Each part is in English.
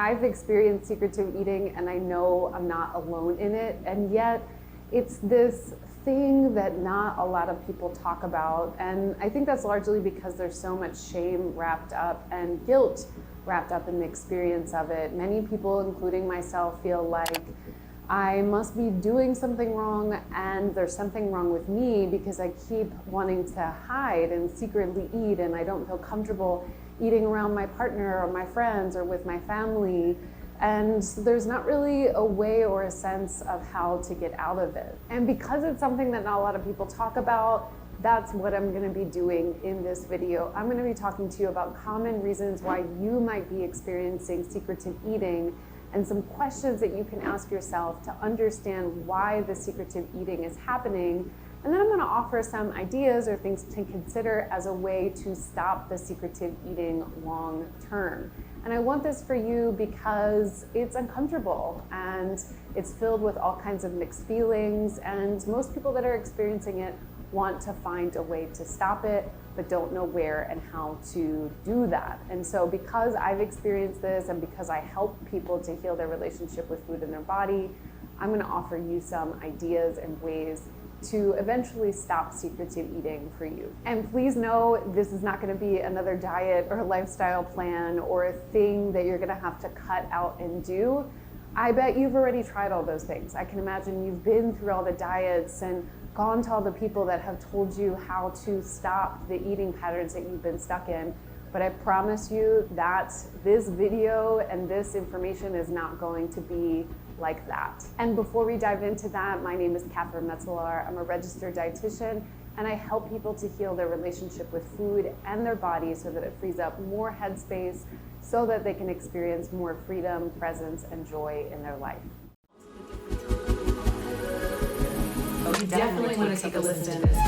I've experienced secretive eating and I know I'm not alone in it, and yet it's this thing that not a lot of people talk about, and I think that's largely because there's so much shame wrapped up and guilt wrapped up in the experience of it. Many people, including myself, feel like I must be doing something wrong and there's something wrong with me because I keep wanting to hide and secretly eat, and I don't feel comfortable eating around my partner or my friends or with my family. And there's not really a way or a sense of how to get out of it. And because it's something that not a lot of people talk about, that's what I'm going to be doing in this video. I'm going to be talking to you about common reasons why you might be experiencing secretive eating and some questions that you can ask yourself to understand why the secretive eating is happening. And then I'm going to offer some ideas or things to consider as a way to stop the secretive eating long term. And I want this for you because it's uncomfortable and it's filled with all kinds of mixed feelings, and most people that are experiencing it want to find a way to stop it, but don't know where and how to do that. And so because I've experienced this and because I help people to heal their relationship with food and their body, I'm going to offer you some ideas and ways to eventually stop secretive eating for you. And please know this is not going to be another diet or a lifestyle plan or a thing that you're going to have to cut out and do. I bet you've already tried all those things. I can imagine you've been through all the diets and gone to all the people that have told you how to stop the eating patterns that you've been stuck in. But I promise you that this video and this information is not going to be like that. And before we dive into that, my name is Catherine Metzelar. I'm a registered dietitian, and I help people to heal their relationship with food and their body so that it frees up more headspace so that they can experience more freedom, presence, and joy in their life. You definitely want to take a listen to this.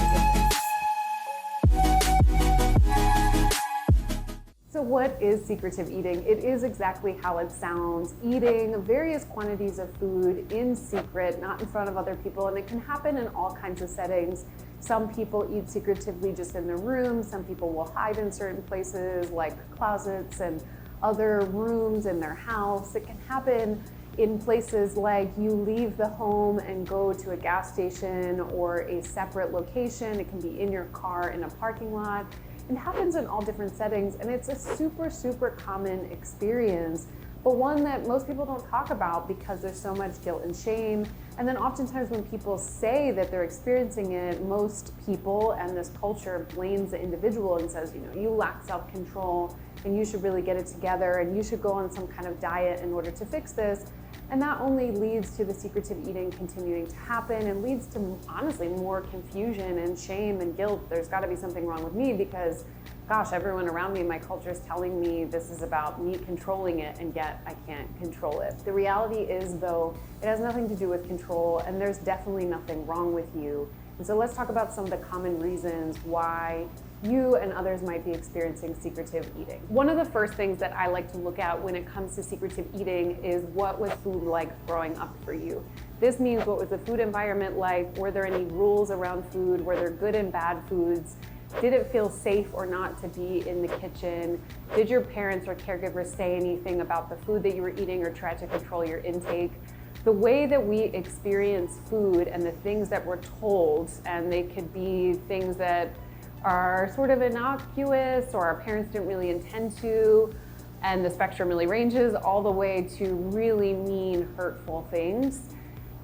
So what is secretive eating? It is exactly how it sounds, eating various quantities of food in secret, not in front of other people, and it can happen in all kinds of settings. Some people eat secretively just in their room, some people will hide in certain places like closets and other rooms in their house. It can happen in places like you leave the home and go to a gas station or a separate location. It can be in your car in a parking lot. It happens in all different settings, and it's a super, super common experience, but one that most people don't talk about because there's so much guilt and shame. And then oftentimes when people say that they're experiencing it, most people and this culture blames the individual and says, you lack self-control and you should really get it together and you should go on some kind of diet in order to fix this. And that only leads to the secretive eating continuing to happen and leads to, honestly, more confusion and shame and guilt. There's got to be something wrong with me because, gosh, everyone around me in my culture is telling me this is about me controlling it, and yet I can't control it. The reality is, though, it has nothing to do with control, and there's definitely nothing wrong with you. And so let's talk about some of the common reasons why you and others might be experiencing secretive eating. One of the first things that I like to look at when it comes to secretive eating is what was food like growing up for you. This means what was the food environment like? Were there any rules around food? Were there good and bad foods? Did it feel safe or not to be in the kitchen? Did your parents or caregivers say anything about the food that you were eating or try to control your intake? The way that we experience food and the things that we're told, and they could be things that are sort of innocuous or our parents didn't really intend to, and the spectrum really ranges all the way to really mean, hurtful things.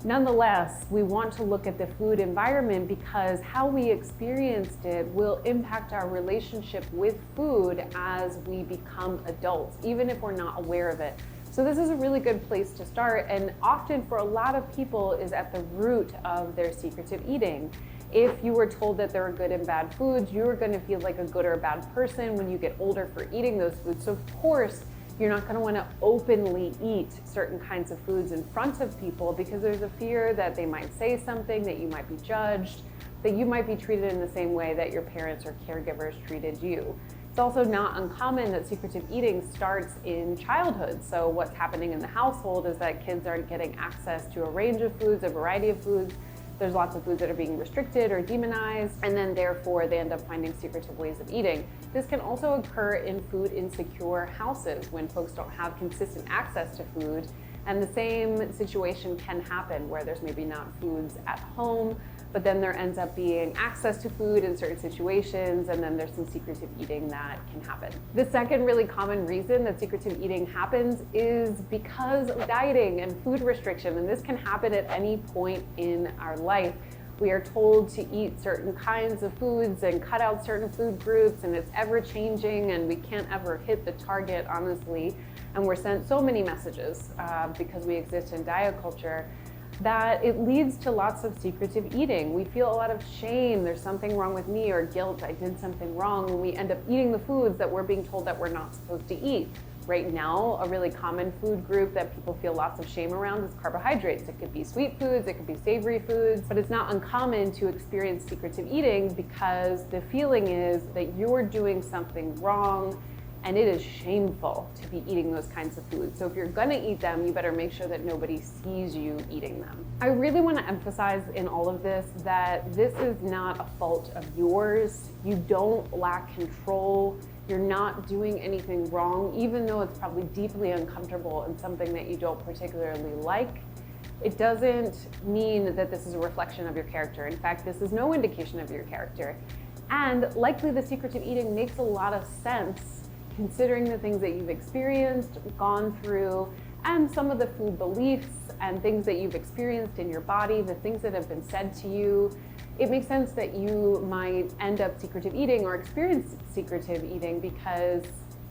Nonetheless, we want to look at the food environment because how we experienced it will impact our relationship with food as we become adults, even if we're not aware of it. So this is a really good place to start, and often for a lot of people is at the root of their secretive eating. If you were told that there are good and bad foods, you're going to feel like a good or a bad person when you get older for eating those foods. So of course, you're not going to want to openly eat certain kinds of foods in front of people because there's a fear that they might say something, that you might be judged, that you might be treated in the same way that your parents or caregivers treated you. It's also not uncommon that secretive eating starts in childhood. So what's happening in the household is that kids aren't getting access to a range of foods, a variety of foods, There's lots of foods that are being restricted or demonized, and then therefore they end up finding secretive ways of eating. This can also occur in food insecure houses when folks don't have consistent access to food. And the same situation can happen where there's maybe not foods at home, but then there ends up being access to food in certain situations, and then there's some secretive eating that can happen. The second really common reason that secretive eating happens is because of dieting and food restriction, and this can happen at any point in our life. We are told to eat certain kinds of foods and cut out certain food groups, and it's ever changing, and we can't ever hit the target, honestly. And we're sent so many messages because we exist in diet culture that it leads to lots of secretive eating. We feel a lot of shame, there's something wrong with me, or guilt, I did something wrong, when we end up eating the foods that we're being told that we're not supposed to eat. Right now, a really common food group that people feel lots of shame around is carbohydrates. It could be sweet foods, it could be savory foods, but it's not uncommon to experience secretive eating because the feeling is that you're doing something wrong and it is shameful to be eating those kinds of foods. So if you're gonna eat them, you better make sure that nobody sees you eating them. I really wanna emphasize in all of this that this is not a fault of yours. You don't lack control. You're not doing anything wrong, even though it's probably deeply uncomfortable and something that you don't particularly like. It doesn't mean that this is a reflection of your character. In fact, this is no indication of your character. And likely the secretive eating makes a lot of sense considering the things that you've experienced, gone through, and some of the food beliefs and things that you've experienced in your body, the things that have been said to you. It makes sense that you might end up secretive eating or experience secretive eating because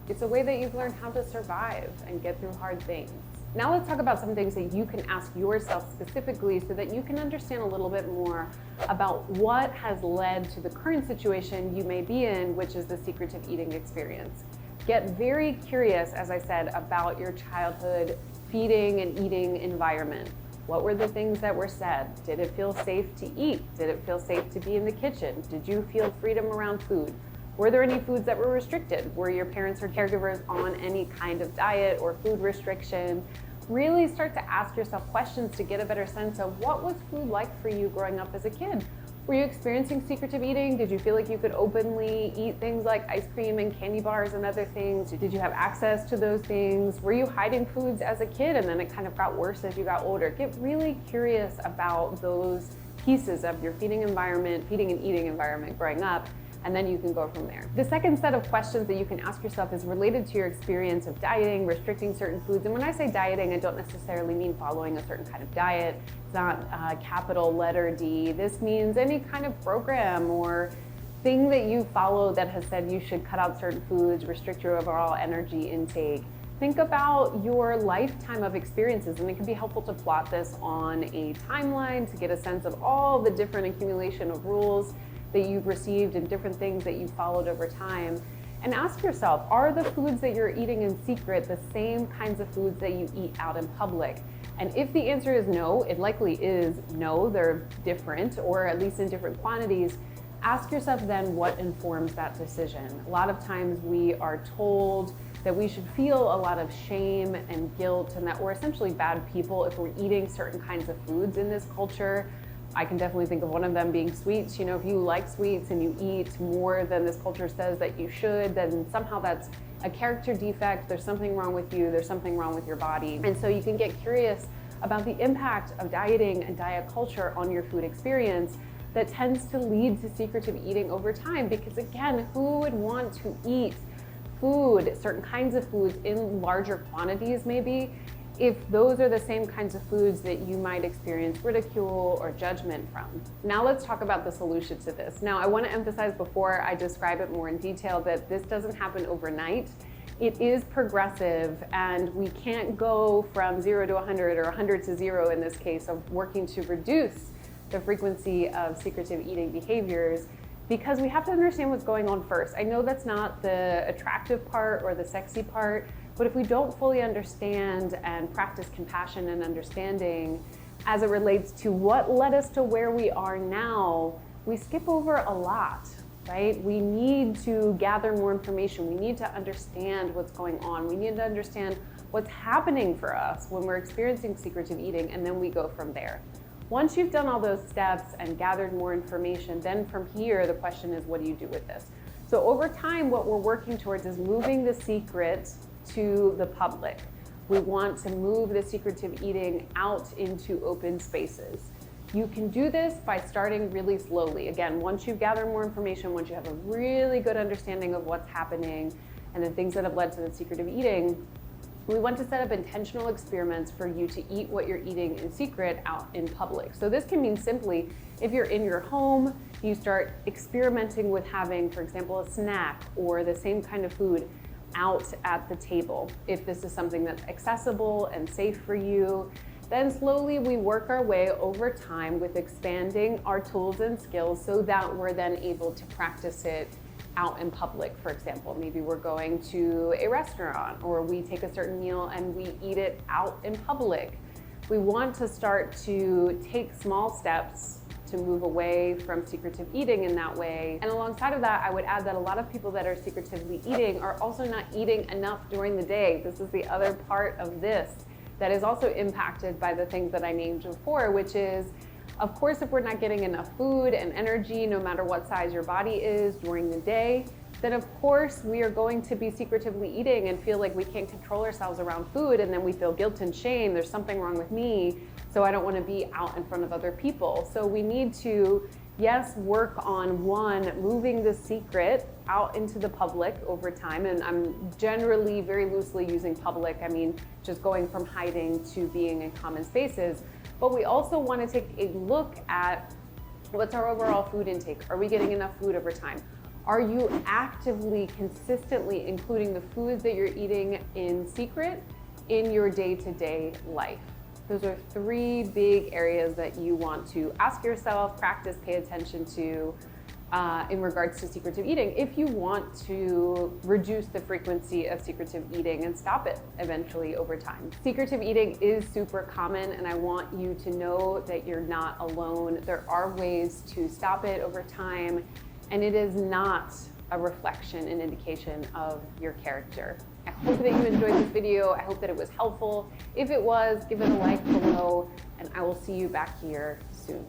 it's a way that you've learned how to survive and get through hard things. Now let's talk about some things that you can ask yourself specifically so that you can understand a little bit more about what has led to the current situation you may be in, which is the secretive eating experience. Get very curious, as I said, about your childhood feeding and eating environment. What were the things that were said? Did it feel safe to eat? Did it feel safe to be in the kitchen? Did you feel freedom around food? Were there any foods that were restricted? Were your parents or caregivers on any kind of diet or food restriction? Really start to ask yourself questions to get a better sense of what was food like for you growing up as a kid. Were you experiencing secretive eating? Did you feel like you could openly eat things like ice cream and candy bars and other things? Did you have access to those things? Were you hiding foods as a kid and then it kind of got worse as you got older? Get really curious about those pieces of your feeding environment, feeding and eating environment growing up, and then you can go from there. The second set of questions that you can ask yourself is related to your experience of dieting, restricting certain foods. And when I say dieting, I don't necessarily mean following a certain kind of diet. It's not capital letter D. This means any kind of program or thing that you follow that has said you should cut out certain foods, restrict your overall energy intake. Think about your lifetime of experiences, and it can be helpful to plot this on a timeline to get a sense of all the different accumulation of rules that you've received and different things that you've followed over time. And ask yourself, are the foods that you're eating in secret the same kinds of foods that you eat out in public? And if the answer is no, it likely is no, they're different, or at least in different quantities. Ask yourself then what informs that decision. A lot of times we are told that we should feel a lot of shame and guilt and that we're essentially bad people if we're eating certain kinds of foods in this culture. I can definitely think of one of them being sweets. You know, if you like sweets and you eat more than this culture says that you should, then somehow that's a character defect. There's something wrong with you. There's something wrong with your body. And so you can get curious about the impact of dieting and diet culture on your food experience that tends to lead to secretive eating over time. Because again, who would want to eat food, certain kinds of foods in larger quantities maybe, if those are the same kinds of foods that you might experience ridicule or judgment from? Now let's talk about the solution to this. Now I want to emphasize before I describe it more in detail that this doesn't happen overnight. It is progressive, and we can't go from 0 to 100 or 100 to 0 in this case of working to reduce the frequency of secretive eating behaviors, because we have to understand what's going on first. I know that's not the attractive part or the sexy part, but if we don't fully understand and practice compassion and understanding as it relates to what led us to where we are now, we skip over a lot, right? We need to gather more information. We need to understand what's going on. We need to understand what's happening for us when we're experiencing secretive eating, and then we go from there. Once you've done all those steps and gathered more information, then from here, the question is, what do you do with this? So over time, what we're working towards is moving the secret to the public. We want to move the secretive eating out into open spaces. You can do this by starting really slowly. Again, once you gather more information, once you have a really good understanding of what's happening and the things that have led to the secretive eating, we want to set up intentional experiments for you to eat what you're eating in secret out in public. So this can mean simply, if you're in your home, you start experimenting with having, for example, a snack or the same kind of food out at the table. If this is something that's accessible and safe for you, then slowly we work our way over time with expanding our tools and skills so that we're then able to practice it out in public. For example, maybe we're going to a restaurant or we take a certain meal and we eat it out in public. We want to start to take small steps to move away from secretive eating in that way. And alongside of that, I would add that a lot of people that are secretively eating are also not eating enough during the day. This is the other part of this that is also impacted by the things that I named before, which is, of course, if we're not getting enough food and energy, no matter what size your body is during the day, then of course we are going to be secretively eating and feel like we can't control ourselves around food, and then we feel guilt and shame. There's something wrong with me, so I don't want to be out in front of other people. So we need to, yes, work on one, moving the secret out into the public over time. And I'm generally very loosely using public. I mean, just going from hiding to being in common spaces. But we also want to take a look at what's our overall food intake. Are we getting enough food over time? Are you actively, consistently including the foods that you're eating in secret in your day-to-day life? Those are three big areas that you want to ask yourself, practice, pay attention to in regards to secretive eating if you want to reduce the frequency of secretive eating and stop it eventually over time. Secretive eating is super common, and I want you to know that you're not alone. There are ways to stop it over time, and it is not a reflection, an indication of your character. I hope that you enjoyed this video. I hope that it was helpful. If it was, give it a like below, and I will see you back here soon.